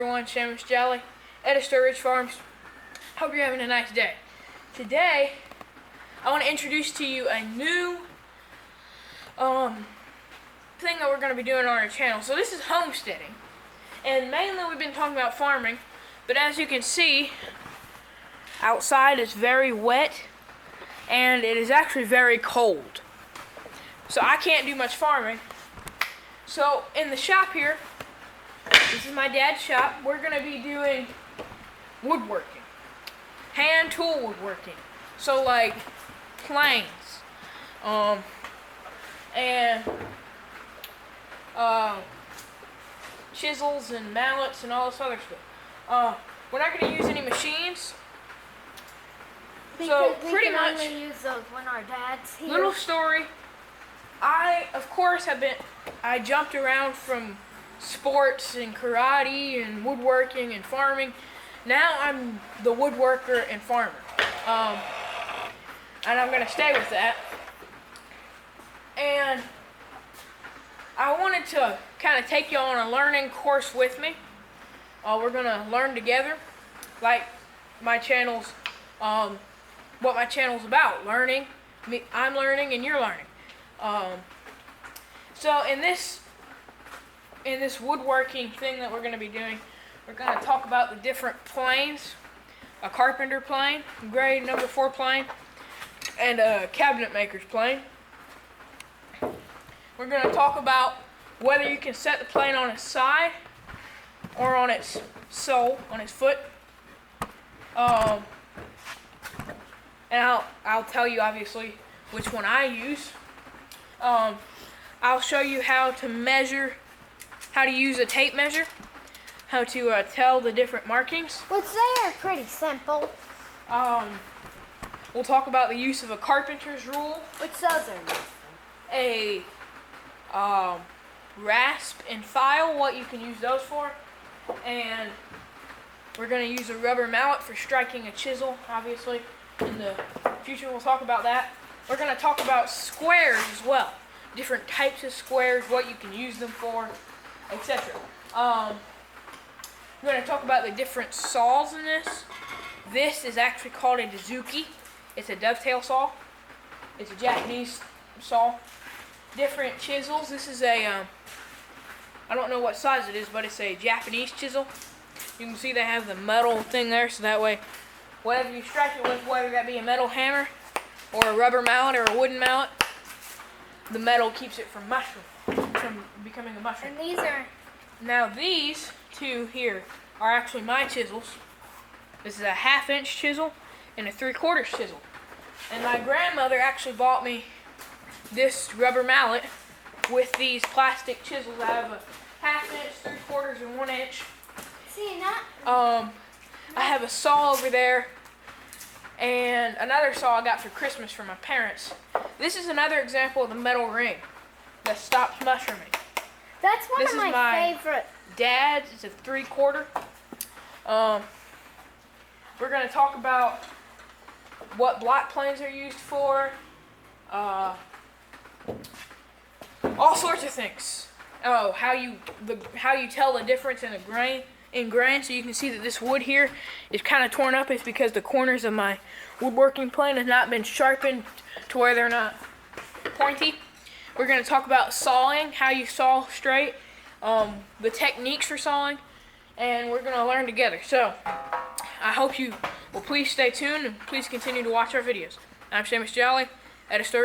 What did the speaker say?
Everyone, Seamus Jolly, Edisto Ridge Farms. Hope you're having a nice day. Today, I want to introduce to you a new thing that we're going to be doing on our channel. So this is homesteading, and mainly we've been talking about farming. But as you can see, outside is very wet, and it is actually very cold. So I can't do much farming. So in the shop here, this is my dad's shop. We're going to be doing woodworking, hand tool woodworking. So like planes, and chisels and mallets and all this other stuff. We're not going to use any machines. So pretty much, we can only use those when our dad's here. Little story. I, of course, I jumped around from sports and karate and woodworking and farming. Now I'm the woodworker and farmer. And I'm going to stay with that. And I wanted to kind of take you on a learning course with me. We're going to learn together, like my channel's, what my channel's about, learning. I'm learning and you're learning. So in this woodworking thing that we're going to be doing, we're going to talk about the different planes: a carpenter plane, grade number 4 plane, and a cabinet maker's plane. We're going to talk about whether you can set the plane on its side or on its sole, on its foot. And I'll tell you obviously which one I use. I'll show you how to measure, how to use a tape measure, how to tell the different markings. Which they are pretty simple. We'll talk about the use of a carpenter's rule, Which those are useful. a rasp and file, what you can use those for, and we're going to use a rubber mallet for striking a chisel, obviously. In the future we'll talk about that. We're going to talk about squares as well. Different types of squares, what you can use them for, etc. We're going to talk about the different saws in this. This is actually called a Dizuki. It's a dovetail saw. It's a Japanese saw. Different chisels. This is a, I don't know what size it is, but it's a Japanese chisel. You can see they have the metal thing there, so that way, whatever you strike it with, whether that be a metal hammer, or a rubber mallet, or a wooden mallet, the metal keeps it from becoming a mushroom. And these are... Now these two here are actually my chisels. This is a 1/2 inch chisel and a 3/4 chisel. And my grandmother actually bought me this rubber mallet with these plastic chisels. I have a 1/2 inch, 3/4, and 1 inch. See, not... I have a saw over there, and another saw I got for Christmas from my parents. This is another example of the metal ring that stops mushrooming. That's one of my favorite. Dad's. It's a 3/4. We're going to talk about what block planes are used for, all sorts of things. Oh, how you tell the difference in the grain. So you can see that this wood here is kind of torn up. It's because the corners of my woodworking plane has not been sharpened to where they're not pointy. We're going to talk about sawing, how you saw straight, the techniques for sawing, and we're going to learn together. So I hope you will please stay tuned and please continue to watch our videos. I'm Seamus Jolly, Edisto.